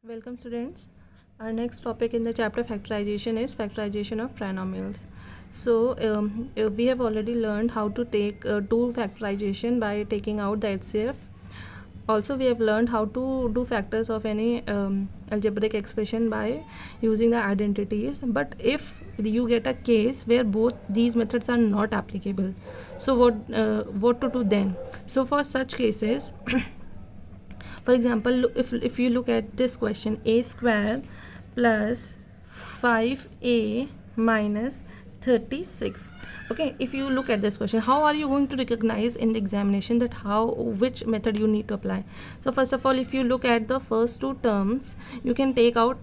Welcome students. Our next topic in the chapter factorization is factorization of trinomials. So we have already learned how to take do factorization by taking out the HCF. Also we have learned how to do factors of any algebraic expression by using the identities. But if you get a case where both these methods are not applicable, so what to do then? So for such cases for example, if you look at this question, a square plus 5a minus 36. Okay, if you look at this question, how are you going to recognize in the examination that which method you need to apply? So first of all, if you look at the first two terms, you can take out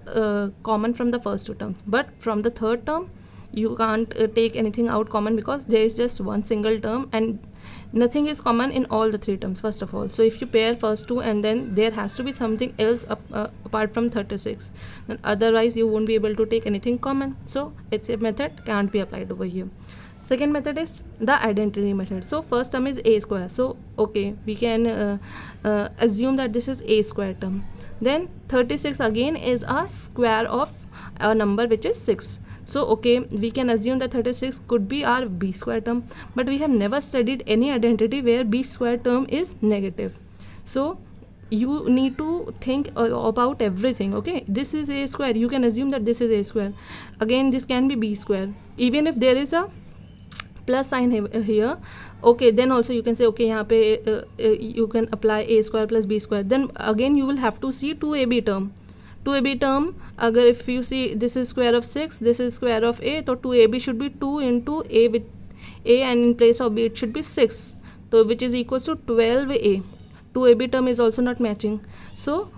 common from the first two terms, but from the third term you can't take anything out common because there is just one single term and nothing is common in all the three terms first of all. So if you pair first two and then there has to be something else apart from 36, then otherwise you won't be able to take anything common. So HCF method can't be applied over here. Second method is the identity method. So first term is a square, so okay, we can assume that this is a square term. Then 36 again is a square of a number which is 6. So okay, we can assume that 36 could be our b square term, but we have never studied any identity where b square term is negative. So you need to think about everything. Okay, this is a square, you can assume that this is a square. Again, this can be b square, even if there is a plus sign here. Okay, then also you can say okay, यहाँ पे you can apply a square plus b square. Then again you will have to see 2ab term. 2ab term, अगर if you see this is square of 6, this is square of a, तो 2ab should be 2 into a with a, and in place of b it should be 6, so which is equals to 12a. 2ab term is also not matching. So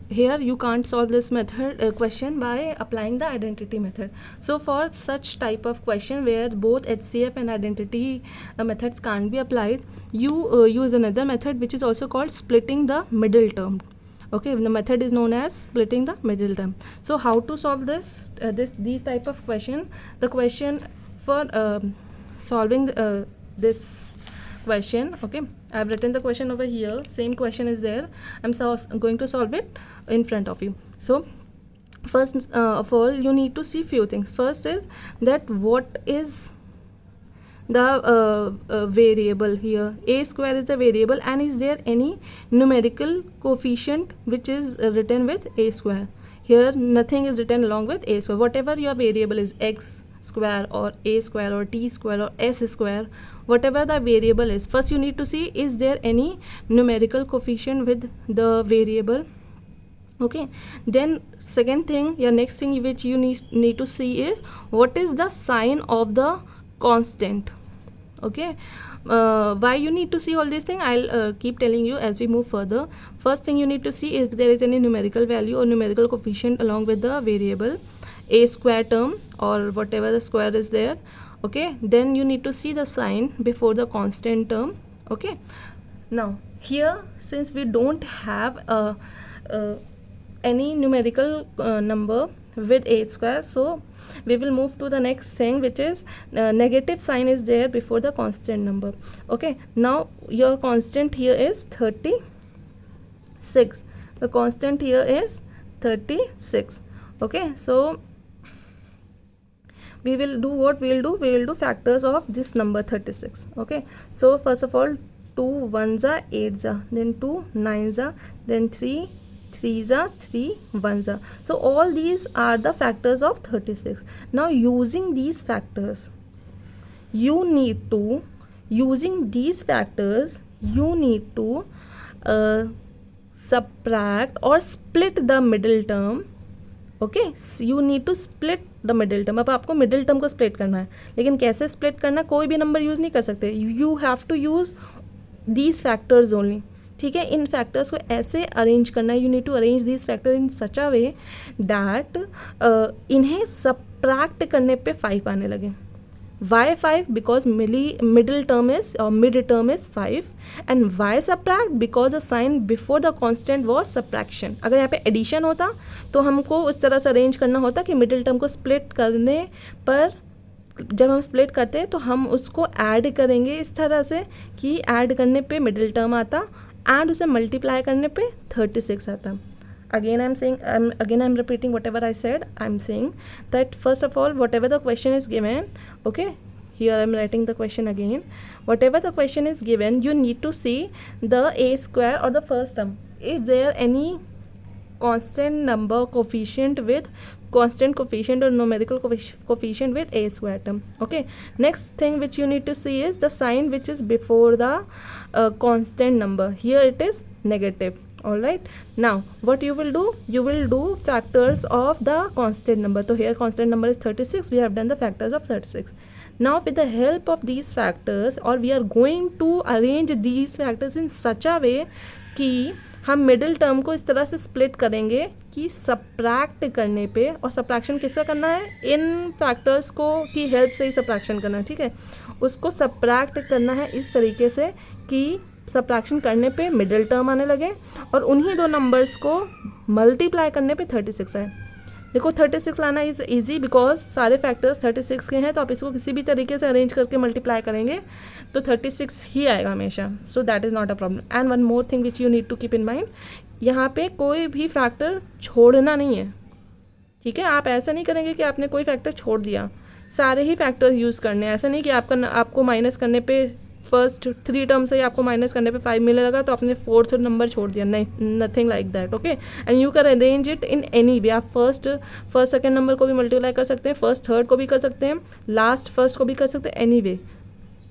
here you can't solve this method question by applying the identity method. So for such type of question where both HCF and identity methods can't be applied, you use another method which is also called splitting the middle term. Okay, the method is known as splitting the middle term. So how to solve these type of question? The question for solving this question, okay, I have written the question over here, same question is there, I'm going to solve it in front of you. So first of all you need to see few things. First is that what is the variable here. A square is the variable, and is there any numerical coefficient which is written with a square? Here nothing is written along with a square. Whatever your variable is, x square or a square or t square or s square, whatever the variable is, first you need to see is there any numerical coefficient with the variable. Okay, then second thing, your next thing which you need to see is what is the sign of the constant. Okay, why you need to see all these things, I'll keep telling you as we move further. First thing you need to see if there is any numerical value or numerical coefficient along with the variable a square term or whatever the square is there. Okay, then you need to see the sign before the constant term. Okay, now here since we don't have any numerical number with a square, so we will move to the next thing which is negative sign is there before the constant number. Okay, now your constant here is 36, the constant here is 36. Okay, so we will do what we will do factors of this number 36. Okay, so first of all 2 1s are 8s are, then 2 9s are, then 3 3s are, 3 1s are. So all these are the factors of 36. Now using these factors you need to subtract or split the middle term. Okay, so you need to split the middle term. अब आपको middle term को split करना है, लेकिन कैसे split करना है, कोई भी नंबर यूज़ नहीं कर सकते. You have to use these factors only. ठीक है, इन फैक्टर्स को ऐसे अरेंज करना है. You need to arrange this factor in such a way that इन्हें सब्ट्रैक्ट करने पे 5 आने लगे. Why 5? Because middle term is और mid term is 5. And why subtract? Because the sign before the constant was subtraction. अगर यहाँ पे addition होता तो हमको उस तरह से अरेंज करना होता कि मिडिल टर्म को स्प्लिट करने पर, जब हम स्प्लिट करते हैं तो हम उसको ऐड करेंगे इस तरह से कि ऐड करने पे मिडिल टर्म आता एंड उसे मल्टीप्लाई करने पे 36 आता. Again I'm repeating whatever I said. I'm saying that first of all, whatever the question is given, okay, here I'm writing the question again. Whatever the question is given, you need to see the a square or the first term. Is there any constant number coefficient with constant coefficient or numerical coefficient with a square term? Okay, next thing which you need to see is the sign which is before the constant number. Here it is negative. All right, now what you will do, you will do factors of the constant number. So here constant number is 36. We have done the factors of 36. Now with the help of these factors, or we are going to arrange these factors in such a way कि हम middle term को इस तरह से split करेंगे कि subtract करने पे, और सब्ट्रैक्शन किससे करना है, इन फैक्टर्स को की हेल्प से ही सब्ट्रैक्शन करना है, ठीक है। उसको सब्ट्रैक्ट करना है इस तरीके से कि सब्ट्रैक्शन करने पे मिडिल टर्म आने लगे, और उन्हीं दो नंबर्स को मल्टीप्लाई करने पे 36 आए। देखो 36 लाना इज़ ईजी बिकॉज सारे फैक्टर्स 36 के हैं, तो आप इसको किसी भी तरीके से अरेंज करके मल्टीप्लाई करेंगे तो 36 ही आएगा हमेशा। So that is not a problem. And one more thing which you need to keep in mind, यहाँ पे कोई भी फैक्टर छोड़ना नहीं है, ठीक है। आप ऐसा नहीं करेंगे कि आपने कोई फैक्टर छोड़ दिया, सारे ही फैक्टर यूज़ करने हैं। ऐसा नहीं कि आपको माइनस करने पे फर्स्ट 3 टर्म से ही आपको माइनस करने पे 5 मिलने लगा तो आपने 4th नंबर छोड़ दिया, नहीं, nothing like that. Okay, and you can arrange it in any way. आप फर्स्ट सेकंड नंबर को भी मल्टीप्लाई कर सकते हैं, फर्स्ट थर्ड को भी कर सकते हैं, लास्ट फर्स्ट को भी कर सकते हैं, anyway.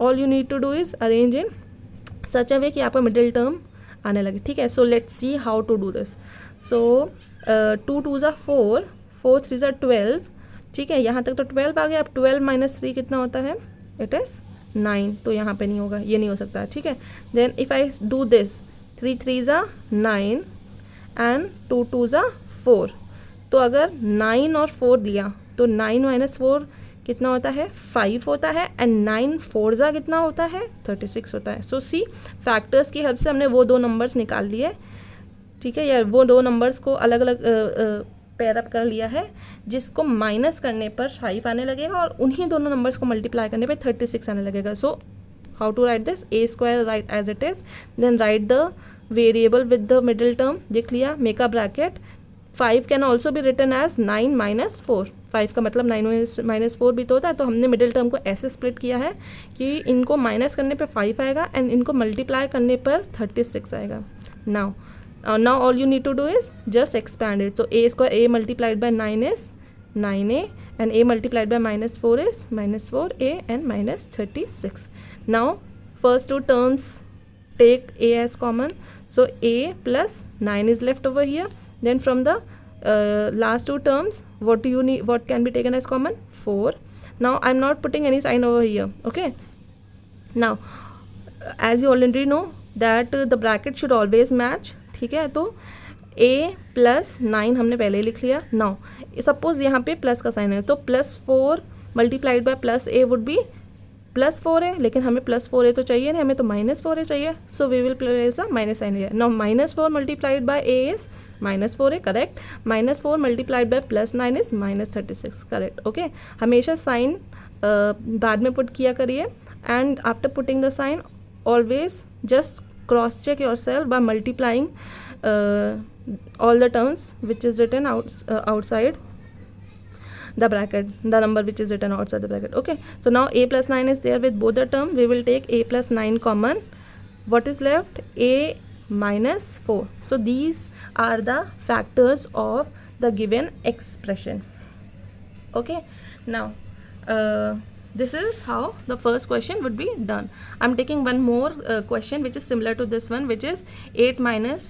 All you need to do is arrange in such a way कि आपका मिडिल टर्म आने लगे, ठीक है। So let's see how to do this. So 2 2 ज़ा 4, 4 3 ज़ा 12, ठीक है। यहाँ तक तो 12 आ गया। अब 12 माइनस 3 कितना होता है, इट इज़ 9। तो यहाँ पे नहीं होगा, ये नहीं हो सकता, ठीक है। Then if I do this 3 3 ज़ा 9 एंड 2 2 ज़ा 4, तो अगर 9 और 4 दिया तो 9 माइनस 4 कितना होता है, 5 होता है, एंड 9 4 ज़ा कितना होता है, 36 होता है। सो सी, फैक्टर्स की हेल्प से हमने वो दो नंबर्स निकाल लिए, ठीक है, या वो दो नंबर्स को अलग अलग पेयर अप कर लिया है, जिसको माइनस करने पर 5 आने लगेगा और उन्हीं दोनों नंबर्स को मल्टीप्लाई करने पे 36 आने लगेगा। So how to write this, a square write as it is, then write the variable with the middle term, लिख लिया, make a bracket. 5 can also भी रिटन एज 9 माइनस 4। 5 का मतलब 9 माइनस 4 भी तो होता है, तो हमने मिडिल टर्म को ऐसे स्प्लिट किया है कि इनको माइनस करने पे 5 आएगा एंड इनको मल्टीप्लाई करने पर 36 आएगा। Now all you need to do is just expand it. So a square, a multiplied by 9 is 9a, and a multiplied by minus 4 is minus 4a and minus 36. Now first two terms take a as common, so a plus 9 is left over here. Then from the last two terms, what can be taken as common, 4. Now I'm not putting any sign over here, okay. Now as you already know that the bracket should always match, ठीक है। तो a plus 9 हमने पहले ही लिख लिया। Now suppose यहाँ पे plus का साइन है, तो +4 multiplied bye plus a would be +4 है, लेकिन हमें +4a तो चाहिए नहीं, हमें तो -4a चाहिए। So we will place a minus sign here. Now -4 multiplied by a is -4a, correct. -4 multiplied by +9 is -36, correct. Okay, हमेशा साइन बाद में पुट किया करिए, and after putting the sign always just cross check yourself by multiplying all the terms which is written outside the bracket, the number which is written outside the bracket. Okay, so now a plus 9 is there with both the term. We will take a plus 9 common. What is left, a minus 4. So these are the factors of the given expression. Okay, now this is how the first question would be done. I'm taking one more question which is similar to this one, which is 8 minus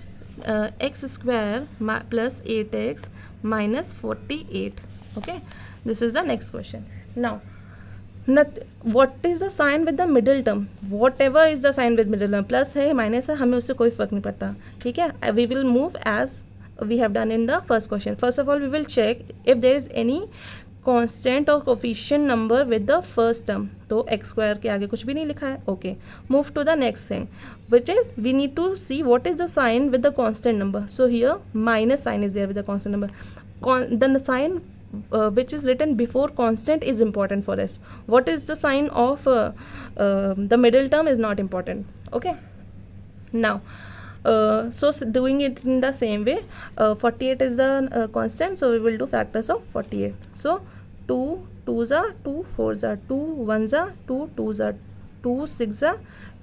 x square plus 8x minus 48. Okay, this is the next question. Now what is the sign with the middle term? Whatever is the sign with middle term, plus है minus है, हमें उससे कोई फर्क नहीं पड़ता, ठीक है। We will move as we have done in the first question. First of all, we will check if there is any constant और coefficient number with the first term. तो एक्स स्क्वायर के आगे कुछ भी नहीं लिखा है। Okay, move to the next thing which is we need to see what is the sign with the constant number. So here minus sign is there with the constant number. The sign which is written before constant is important for us. What is the sign of the middle term is not important. Okay, now So doing it in the same way, 48 is the constant, so we will do factors of 48. So 2 2s are 2, 4s are 2, 1s are 2, 2s are 2, 6s are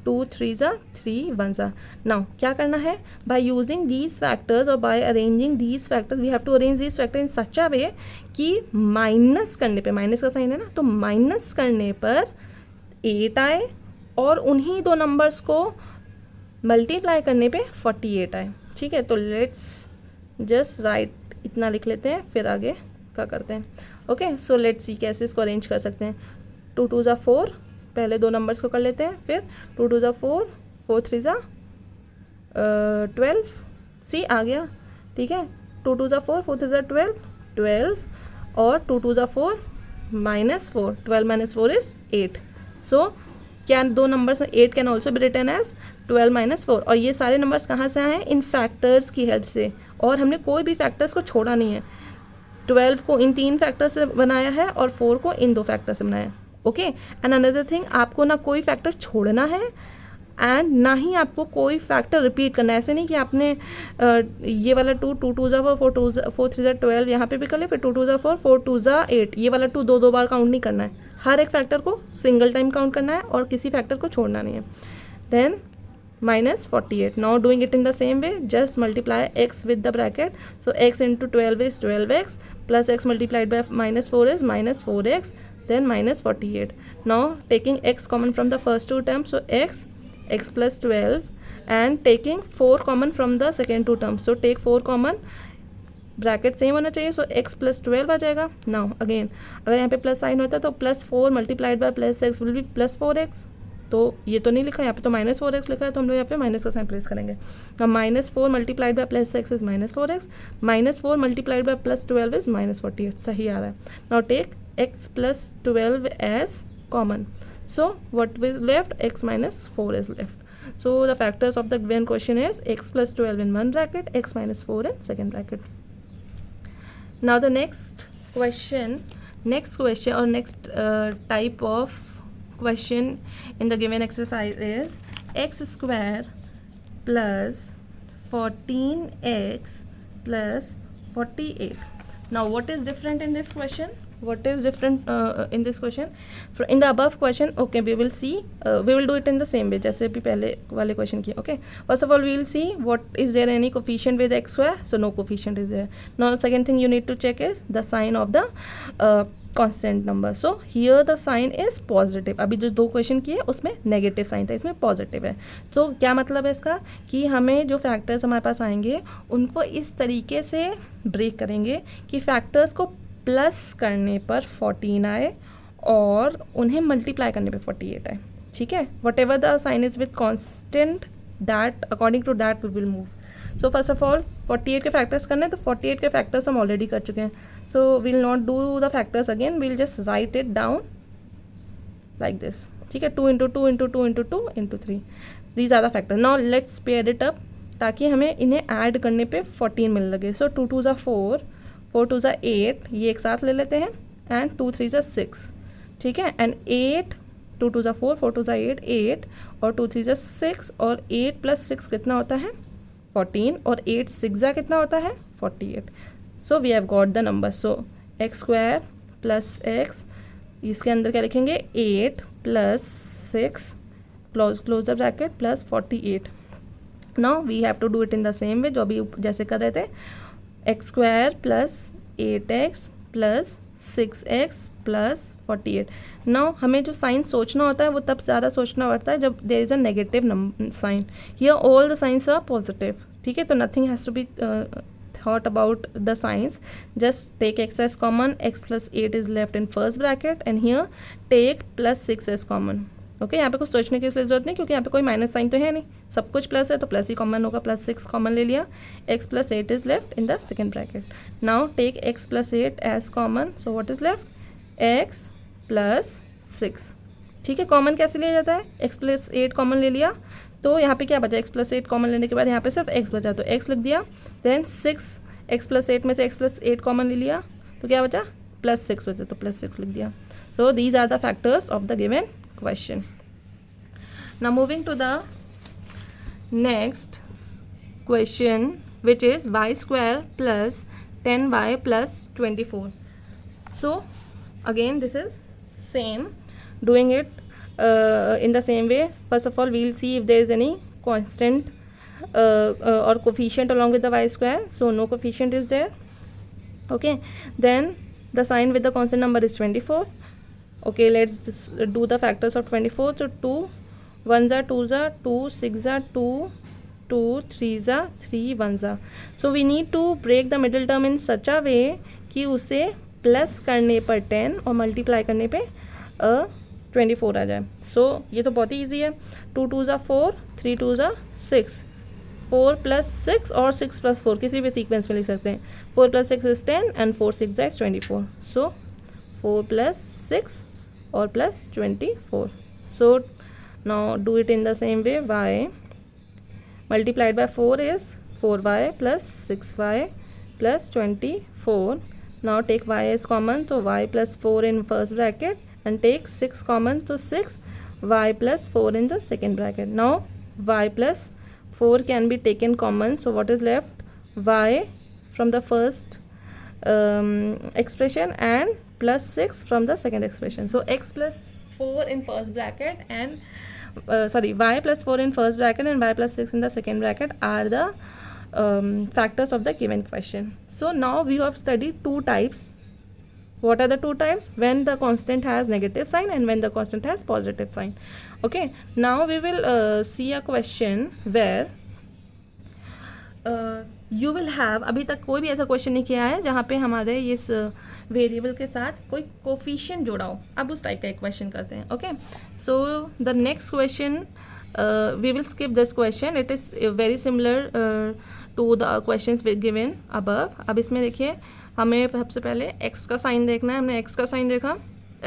2, 3s are 3, 1s are. Now क्या करना है, by using these factors or by arranging these factors, we have to arrange these factors in such a way कि minus करने पे, minus का sign है ना, तो माइनस करने पर 8 आए और उन्हीं दो नंबर्स को मल्टीप्लाई करने पे 48 आए. ठीक है, तो लेट्स जस्ट राइट इतना लिख लेते हैं, फिर आगे क्या करते हैं. ओके, सो लेट्स सी कैसे इसको अरेंज कर सकते हैं. 2 2 ज़ा 4, पहले दो नंबर्स को कर लेते हैं, फिर 2 2 ज़ा 4, 4 3 ज़ा 12, सी आ गया. ठीक है, 2 2 ज़ा 4, 4 3 ज़ा 12, 12 और 2 2 ज़ा 4 -4, 12 - 4 इज 8. सो क्या दो numbers 8 can also be written as 12 - 4. और ये सारे नंबर्स कहाँ से आए हैं, इन फैक्टर्स की हेल्प से. और हमने कोई भी फैक्टर्स को छोड़ा नहीं है. 12 को इन 3 फैक्टर से बनाया है और 4 को इन 2 फैक्टर से बनाया है. ओके, एंड अनदर थिंग, आपको ना कोई फैक्टर छोड़ना है एंड ना ही आपको कोई फैक्टर रिपीट करना है. ऐसे नहीं कि आपने ये वाला 2 2 2 ज़ा 4 3 ज़ा 12 यहाँ पे भी कर ले, फिर 2 2 ज़ा 4 4 2 ज़ा 8, ये वाला 2 दो बार काउंट नहीं करना है. हर एक फैक्टर को सिंगल टाइम काउंट करना है और किसी फैक्टर को छोड़ना नहीं है. Then -48. Now doing it in the same way, just multiply x with the bracket. So x into 12 is 12x plus x multiplied by -4 is -4x, then -48. Now taking x common from the first two terms, so x plus 12, and taking 4 common from the second two terms. So take 4 common, bracket same होना चाहिए, सो x plus 12 आ जाएगा. Now again अगर यहाँ पे plus sign होता है तो +4 multiplied by +x will be +4x. तो ये तो नहीं लिखा, यहाँ पे तो -4x लिखा है, तो हम लोग यहाँ पे माइनस का साइन प्लेस करेंगे. अब -4 multiplied by +x is -4x, -4 multiplied by +12 is -48. सही आ रहा है. Now take x plus 12 as common. So what is left, x minus 4 is left. So the factors of the given question is x plus 12 in one bracket, x minus 4 in second bracket. Now the next question or next type of question in the given exercise is x square plus 14x plus 48. Now what is different in this question? What is different in this question? In the above question, okay, we will see, we will do it in the same way जैसे भी पहले वाले question किया. Okay, first of all we will see what is there any coefficient with x square. So no coefficient is there. Now the second thing you need to check is the sign of the constant number. So here the sign is positive. अभी जो दो question किए उसमें negative sign था, इसमें positive है. तो क्या मतलब है इसका, कि हमें जो फैक्टर्स हमारे पास आएंगे उनको इस तरीके से ब्रेक करेंगे कि फैक्टर्स को प्लस करने पर 14 आए और उन्हें मल्टीप्लाई करने पे 48 आए. ठीक है, whatever the sign is with constant, that according to that we will move. So first of all 48 के फैक्टर्स करने हैं, तो 48 के फैक्टर्स हम ऑलरेडी कर चुके हैं. So we'll not do the factors again, we'll just write it down like this. ठीक है, 2 × 2 × 2 × 2 × 3, these are the factors. Now let's pair it up ताकि हमें इन्हें ऐड करने पे 14 मिल लगे. सो 2 2 ज़ा 4, 4 2 ज़ा 8, ये एक साथ ले लेते हैं, एंड 2 3 ज़ा 6. ठीक है, एंड 8, 2 2 ज़ा 4, 4 2 ज़ा 8, 8 और 2 3 ज़ा 6, और 8 + 6 कितना होता है 14, और 8 6 ज़ा कितना होता है 48. So we have got the number. So x² plus x, इसके अंदर क्या लिखेंगे 8 + 6 close the bracket plus 48. Now we have to do it in the same way जो अभी जैसे कर रहे थे. x² plus 8x plus 6x plus 48. Now हमें जो साइन सोचना होता है वो तब ज़्यादा सोचना पड़ता है जब there is a negative sign. Here all the signs are positive. ठीक है, तो nothing has to be thought about the signs. Just take x as common, x plus 8 is left in first bracket, and here take plus 6 as common. Okay, यहाँ पे कुछ सोचने की इसलिए जरूरत नहीं क्योंकि यहाँ पे कोई माइनस साइन तो है नहीं, सब कुछ प्लस है तो प्लस ही कॉमन होगा. प्लस 6 कॉमन ले लिया, x plus 8 is left in the second bracket. Now take x plus 8 as common. So what is left, x plus 6. ठीक है, कॉमन कैसे लिया जाता है, x plus 8 कॉमन ले लिया, तो यहाँ पे क्या बचा, x plus 8 कॉमन लेने के बाद यहाँ पे सिर्फ x बचा, तो x लिख दिया. देन 6, x plus 8 में से x plus 8 कॉमन ले लिया, तो क्या बचा +6 बचा, तो +6 लिख दिया. So these are the factors of the given question. Now moving to the next question which is y square plus 10y plus 24. So again this is same, doing it in the same way. First of all we'll see if there is any constant or coefficient along with the y square. So no coefficient is there. Okay, then the sign with the constant number is 24. Okay, let's just do the factors of 24. So 2 1s are 2s are 2, 6s are 2, 2 3s are 3, 1s are. So we need to break the middle term in such a way कि उसे plus करने पर 10 और multiply करने पे 24 आ जाए. सो ये तो बहुत ही ईजी है. 2 2s are 4, 3 2s are 6, 4 plus 6 और 6 plus 4 किसी भी सीक्वेंस में लिख सकते हैं. 4 plus 6 is 10 and 4 6 is 24. So 4 plus 6 or plus 24. So now do it in the same way. Y multiplied by 4 is 4y plus 6y plus 24. Now take y as common, so y plus 4 in first bracket, and take 6 common, so 6 y plus 4 in the second bracket. Now y plus 4 can be taken common, so what is left? Y from the first expression and plus 6 from the second expression. So x plus 4 in first bracket and y plus 4 in first bracket and y plus 6 in the second bracket are the factors of the given question. So now we have studied two types. What are the two types? When the constant has negative sign and when the constant has positive sign. Okay, now we will see a question where you will have, अभी तक कोई भी ऐसा question नहीं किया है जहाँ पे हमारे इस वेरिएबल के साथ कोई कोफिशिएंट जोड़ा हो. अब उस टाइप का एक क्वेश्चन करते हैं. Okay, so the next question we will skip this question. It is very similar to the questions given above. अब इसमें देखिए हमें सबसे पहले x का साइन देखना है. हमने x का साइन देखा,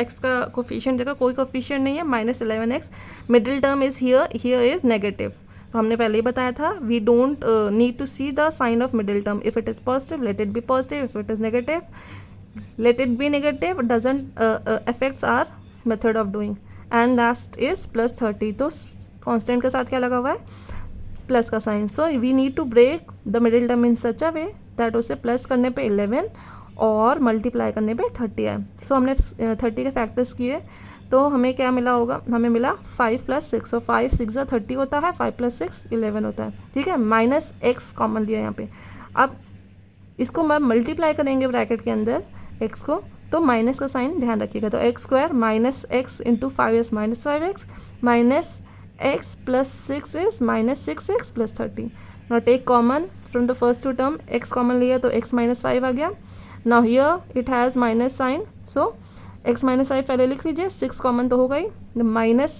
x का कोफिशिएंट देखा, कोई कोफिशिएंट नहीं है, -11x. Middle term is here is negative. तो हमने पहले ही बताया था we don't need to see the sign of middle term. If it is positive let it be positive, if it is negative let it be negative. Doesn't affects our method of doing. And last is plus 30. तो constant के साथ क्या लगा हुआ है? Plus का sign. So we need to break the middle term in such a way that उसे plus करने पे 11 और मल्टीप्लाई करने पे 30 है. सो हमने 30 के फैक्टर्स किए तो हमें क्या मिला होगा? हमें मिला 5 + 6. सो 5 6 30 होता है, 5 + 6 11 होता है. ठीक है, -x कॉमन लिया यहाँ पे. अब इसको हम मल्टीप्लाई करेंगे ब्रैकेट के अंदर x को, तो माइनस का साइन ध्यान रखिएगा. तो x square -x into 5x -5x minus x plus 6 is -6x plus 30. Now take common from the first two term. x common लिया तो x -5 आ गया. Now here it has minus sign, so x -5 पहले लिख लीजिए. 6 common तो हो गई. माइनस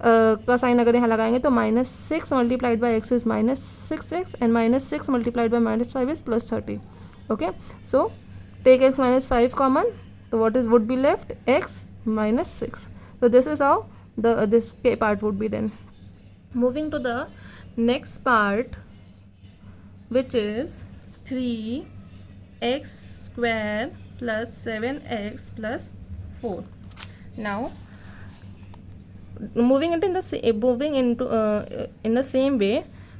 का साइन अगर यहाँ लगाएंगे तो -6 multiplied by x is -6x and -6 multiplied by -5 is plus 30. Okay, so take x -5 common, so what is would be left? X -6. So this is how this part would be done. Moving to the next part, which is 3x square plus 7x plus 4. Now moving into in the same way.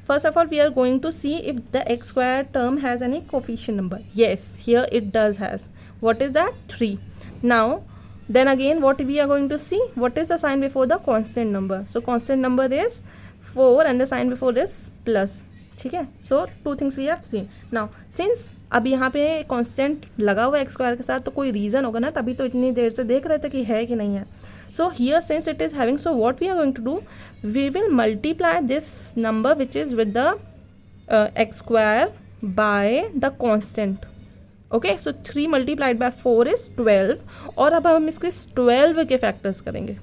First of all, we are going to see if the x square term has any coefficient number. Yes, here it does has. What is that? 3. Now, then again, what we are going to see? What is the sign before the constant number? So, constant number is 4 and the sign before is plus. ठीक है, so two things we have seen. Now, since अब यहाँ पे constant लगा हुआ है x square के साथ, तो कोई रीज़न होगा ना, तभी तो इतनी देर से देख रहे थे कि है कि नहीं है. So here since it is having, so what we are going to do, we will multiply this number which is with the x square by the constant. Okay, so 3 multiplied by 4 is 12. और अब हम इसके 12 के factors करेंगे.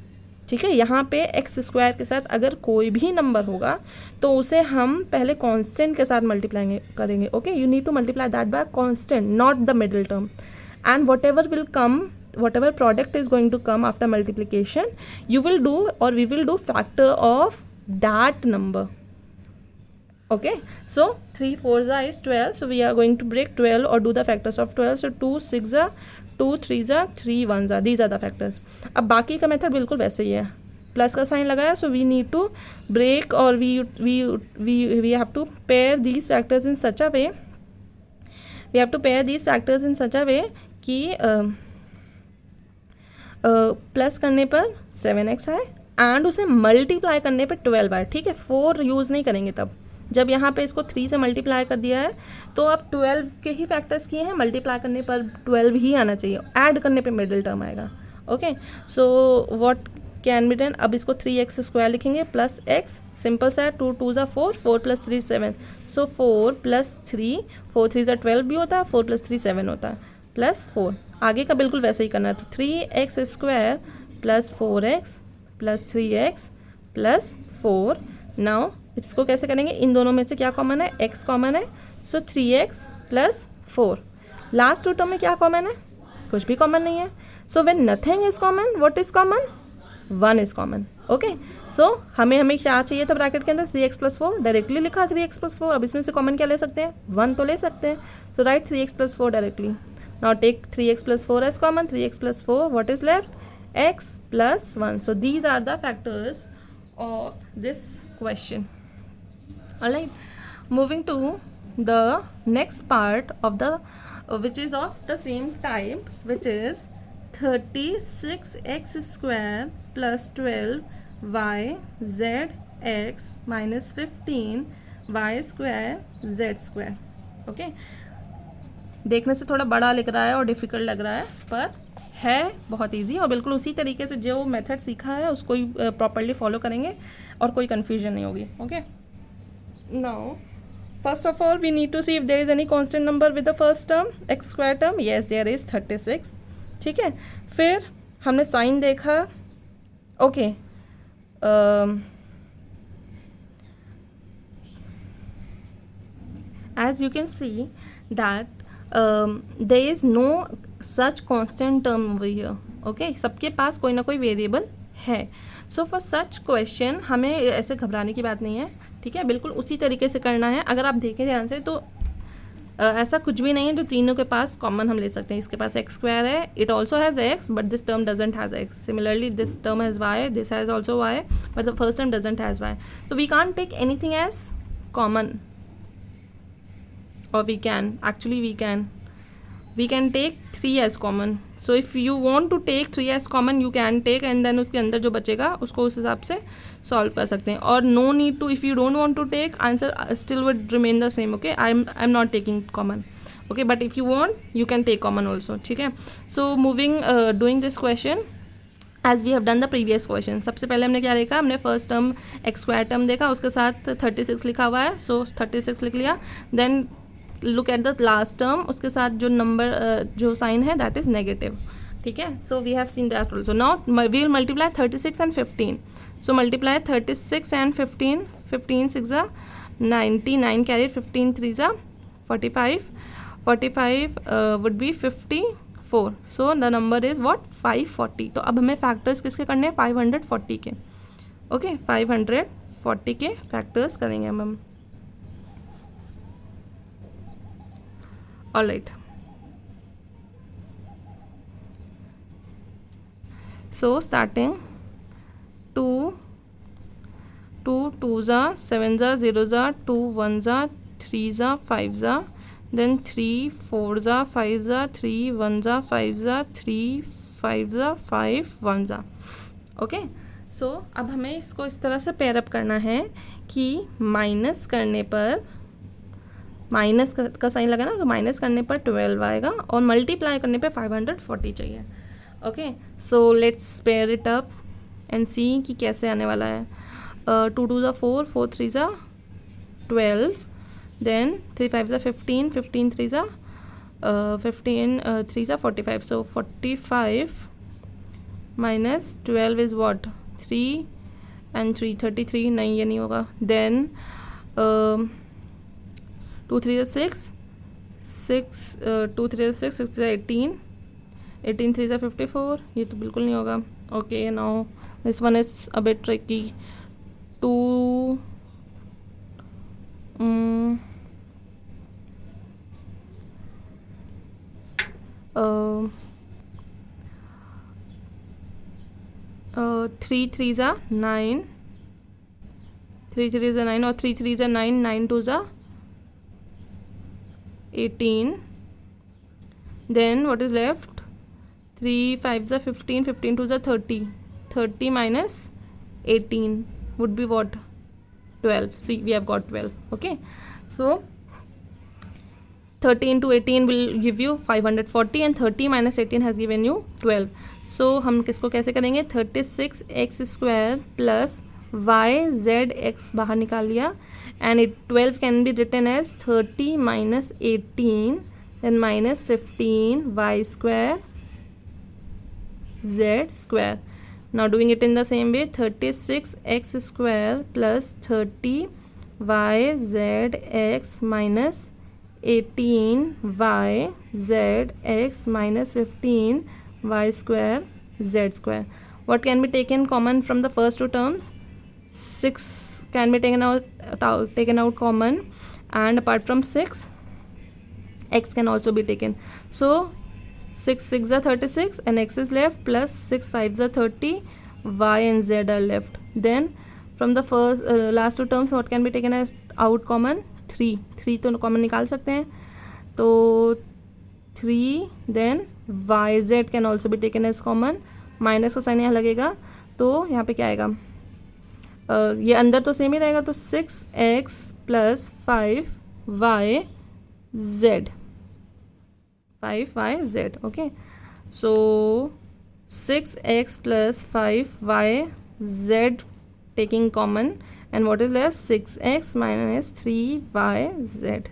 ठीक है, यहाँ पे एक्स स्क्वायर के साथ अगर कोई भी नंबर होगा तो उसे हम पहले कांस्टेंट के साथ मल्टीप्लाई करेंगे. Okay, you need to multiply that bye constant, not the middle term. And what ever will come, whatever product is going to come after multiplication, you will do or we will do factor of that number. Okay, so 3 4s is 12, so we are going to break 12 or do the factors of 12. So 2 6 2 3 3 1. These are the factors. अब बाकी का method बिल्कुल वैसे ही है. Plus का sign लगाया, so we need to break और we have to pair these factors in such a way, we have to pair these factors in such a way कि प्लस करने पर 7x आए एंड उसे मल्टीप्लाई करने पर 12 आए, ठीक है। 4 यूज़ नहीं करेंगे तब, जब यहाँ पे इसको 3 से मल्टीप्लाई कर दिया है तो अब 12 के ही फैक्टर्स किए हैं, मल्टीप्लाई करने पर 12 ही आना चाहिए, ऐड करने पे मिडिल टर्म आएगा। Okay, so what can be done, अब इसको 3x² लिखेंगे प्लस x, सिंपल सा है, 2 2 4, 4 + 3 7, सो 4 + 3, 4 3 12 भी होता है, 4 + 3 7 होता है, प्लस 4, आगे का बिल्कुल वैसे ही करना है, तो 3x² + 4x + 3x + 4। नाउ इसको कैसे करेंगे, इन दोनों में से क्या कॉमन है, x कॉमन है, सो 3x + 4। लास्ट टू टर्म में क्या कॉमन है, कुछ भी कॉमन नहीं है, so when nothing is common, what is common, 1 is common. Okay, so हमें क्या चाहिए था ब्रैकेट के अंदर, 3x + 4, डायरेक्टली लिखा 3x + 4, अब इसमें से कॉमन क्या ले सकते हैं, 1 तो ले सकते हैं, so write 3x + 4 directly. Now take 3x + 4 as common, 3x + 4, what is left, x + 1, so these are the factors of this question. Alright, moving to the next part of the which is of the same type, which is 36x² + 12yzx minus 15y² okay, देखने से थोड़ा बड़ा लग रहा है और difficult लग रहा है, पर है बहुत इजी, और बिल्कुल उसी तरीके से जो मेथड सीखा है उसको ही प्रॉपरली फॉलो करेंगे और कोई कन्फ्यूजन नहीं होगी। Okay, now first of all we need to see if there is any constant number with the first term, x² term, yes there is 36, ठीक है। फिर हमने साइन देखा, okay, as you can see that there is no such constant term over here, okay, सबके पास कोई ना कोई variable है। सो फॉर सच क्वेश्चन हमें ऐसे घबराने की बात नहीं है, ठीक है, बिल्कुल उसी तरीके से करना है। अगर आप देखें ध्यान से तो ऐसा कुछ भी नहीं है जो तीनों के पास कॉमन हम ले सकते हैं। इसके पास x² है, it also has x but this term doesn't has x, similarly this term has y, this has also y but the first term doesn't has y, so we can't take anything as common, or we can take 3 as common. So if you want to take 3 as common you can take, and then उसके अंदर जो बचेगा उसको उस हिसाब से solve कर सकते हैं, और no need to, if you don't want to take, answer still would remain the same. Okay, I'm not taking common, okay, but if you want you can take common also, ठीक है। So moving doing this question as we have done the previous question, सबसे पहले हमने क्या देखा, हमने first term x² term देखा, उसके साथ 36 लिखा हुआ है, so 36 लिख लिया, then look at the last term, उसके साथ जो नंबर जो साइन है दैट इज नेगेटिव, ठीक है। So we have seen that also. Now we will multiply 36 and 15, सो multiply 36 and 15, 15 6 90, 9 carried, 15 3 45, 45 would be 54, so the number is what, 540। तो अब हमें फैक्टर्स किसके करने हैं, 540 के, ओके, 540 के फैक्टर्स करेंगे हम। All right, so starting 2 2s are 7s are 0s are 2 1s are 3s are 5s are, then 3 4s are 5s are 3 1s are 5s are 3 5s are 5 1s are, okay। so अब हमें इसको इस तरह से pair up करना है कि minus करने पर, माइनस का साइन लगा ना, तो माइनस करने पर 12 आएगा और मल्टीप्लाई करने पे 540 चाहिए। Okay, so let's pair it up and see कि कैसे आने वाला है। 2 2 4, 4 3 12, then 3 5 15, 15 3 15 3 45, so 45 minus 12 is what, 3 and 3 33, नहीं ये नहीं होगा, देन 2 3 6, 2 3 6, 6 18, 18 3 54, ये तो बिल्कुल नहीं होगा। Okay, now this one is a bit tricky, 2 2 3 3s are 9, 3 3s are 9 or 3 3s are 9, 9 2s are 18. Then what is left? 3 5s are 15, 15 2s are 30. 30 minus 18 would be what? 12. See, we have got 12. Okay, so 30 into 18 will give you 540 and 30 minus 18 has given you 12. So हम किसको कैसे करेंगे? 36x square plus yzx बाहर निकाल लिया and it 12 can be written as 30 minus 18 then minus 15 y square z square. Now doing it in the same way, 36x square plus 30 yzx minus 18 yzx minus 15 y square z square. What can be taken common from the first two terms? 6 can be taken out common, and apart from 6 x can also be taken. So 6 6 are 36 and x is left, plus 6 5s are 30, y and z are left. Then from the first last two terms what can be taken as out common? 3 तो common निकाल सकते हैं, तो 3 then y z can also भी taken as common. Minus का sign यहाँ लगेगा तो यहाँ पे क्या आएगा? ये अंदर तो सेम ही रहेगा, तो 6x plus 5y z, 5yz. Okay, so 6x plus 5yz taking common, and what is left? 6x minus 3yz.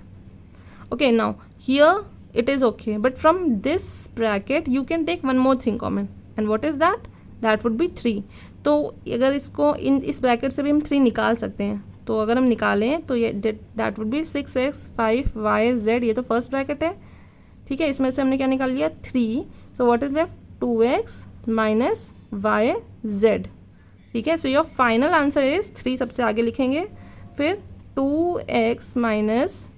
Okay, now here it is okay, but from this bracket you can take one more thing common, and what is that? That would be 3. तो अगर इसको इस bracket से भी हम 3 निकाल सकते हैं, तो अगर हम निकालें तो ये that would be 6x 5yz. ये तो फर्स्ट ब्रैकेट है, ठीक है. इसमें से हमने क्या निकाल लिया? 3. सो what is left? 2x minus yz. ठीक है, so your final answer is 3 सबसे आगे लिखेंगे, फिर 2x minus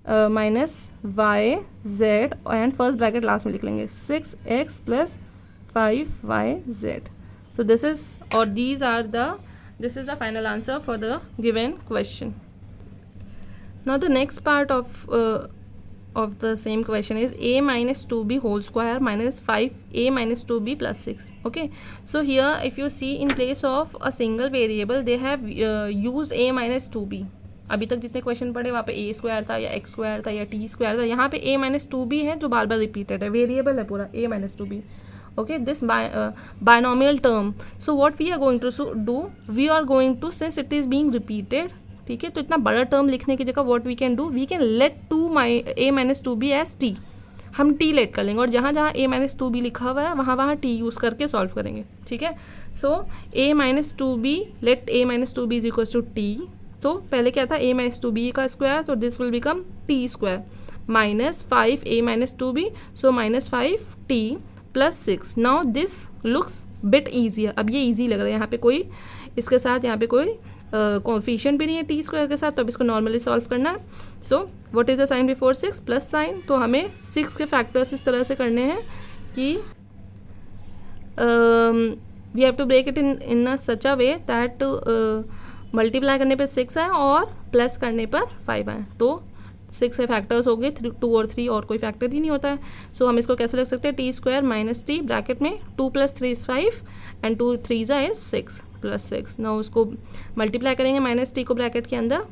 yz and first bracket last में लिख लेंगे 6x plus 5yz. So this is the final answer for the given question. Now the next part of the same question is a minus 2b whole square minus 5a minus 2b plus 6. Okay, so here if you see, in place of a single variable they have used a minus 2b. अभी तक जितने question पढ़े वहाँ पे ए square था या x square था या टी स्क्वायर था, यहाँ पे a माइनस 2b है जो बार बार रिपीटेड है, वेरिएबल है पूरा a minus 2b. Okay, this binomial term. So what we are going to do, we are going to, since it is being repeated, ठीक है, तो इतना बड़ा टर्म लिखने की जगह what we can do, we can let a minus 2b as t. हम t late कर लेंगे और जहाँ जहाँ a minus 2b लिखा हुआ है वहाँ वहाँ t यूज़ करके सॉल्व करेंगे. ठीक है, so a minus 2b, let a minus 2b is equals to t. तो पहले क्या था? a minus 2b का स्क्वायर, तो this will become t square minus 5a minus 2b, so minus 5t plus 6. Now this looks bit easier. अब ये easy लग रहा है, यहाँ पे कोई इसके साथ यहाँ पे कोई कोफिशिएंट भी नहीं है टी स्क्वायर के साथ, तो अब इसको नॉर्मली सॉल्व करना है. So what is the sign before 6? Plus sign. तो हमें 6 के फैक्टर्स इस तरह से करने हैं कि we have to break it in a such a way that multiply करने पे 6 है और प्लस करने पर 5 है, तो 6 के फैक्टर्स हो गए, 2 और 3, और कोई फैक्टर ही नहीं होता है. सो हम इसको कैसे लिख सकते हैं? T square minus T bracket में 2 plus 3 is 5 and 2 3 is 6 plus 6. ना उसको मल्टीप्लाई करेंगे माइनस टी को ब्रैकेट के अंदर,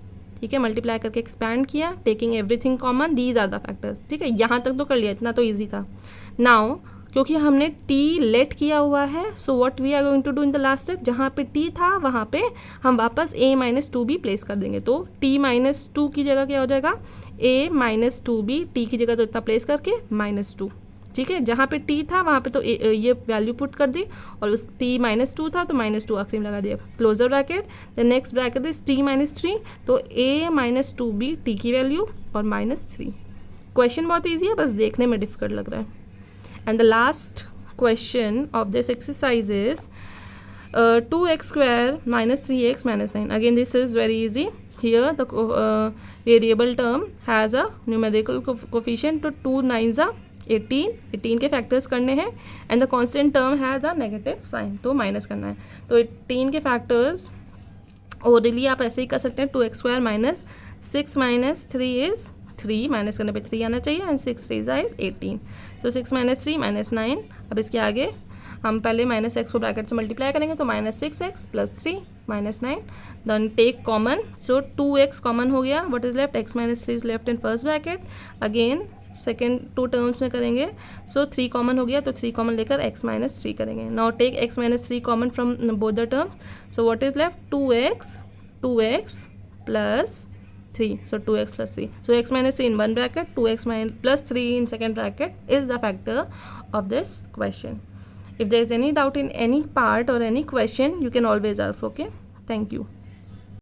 ठीक है, मल्टीप्लाई करके एक्सपैंड किया, taking everything common, these are the factors. ठीक है, यहाँ तक तो कर लिया, इतना तो ईजी था. नाउ क्योंकि हमने t लेट किया हुआ है, so what we are going to do in the last step, जहाँ पे t था वहाँ पे हम वापस a माइनस 2b प्लेस कर देंगे. तो t माइनस 2 की जगह क्या हो जाएगा? a माइनस 2b, t की जगह तो इतना प्लेस करके माइनस 2. ठीक है, जहाँ पे t था वहाँ पे तो ये वैल्यू पुट कर दी, और उस t माइनस 2 था तो माइनस 2 आखिरी में लगा दिया, closer bracket. The next bracket is t minus 3, तो a माइनस 2b t की वैल्यू और माइनस 3. क्वेश्चन बहुत ईजी है, बस देखने में डिफिकल्ट लग रहा है. And the last question of this exercise is 2x square minus 3x minus 9. Again, this is very easy. Here the variable term has a numerical coefficient, so 2 9s are 18 के factors करने हैं and the constant term has a negative sign, तो minus करना है। तो 18 के factors orally आप ऐसे ही कर सकते हैं, 2x² minus 6 minus 3 is 3, minus करने पे 3 आना चाहिए and 6 3 is 18। So 6 minus 3 minus 9। अब इसके आगे हम पहले माइनस एक्स को ब्रैकेट से मल्टीप्लाई करेंगे, तो minus 6x plus 3 minus 9, then take common, so 2x common हो गया, what is left, x minus 3 is left in first bracket, again second two terms में करेंगे, सो 3 कॉमन हो गया, तो 3 कॉमन लेकर x माइनस 3 करेंगे। Now take x minus 3 common from both the terms, so what is left, 2x plus 3, so 2x plus 3, so x minus 3 in one bracket, 2x plus 3 in second bracket is the factor of this question. If there is any doubt in any part or any question, you can always ask. Okay, thank you.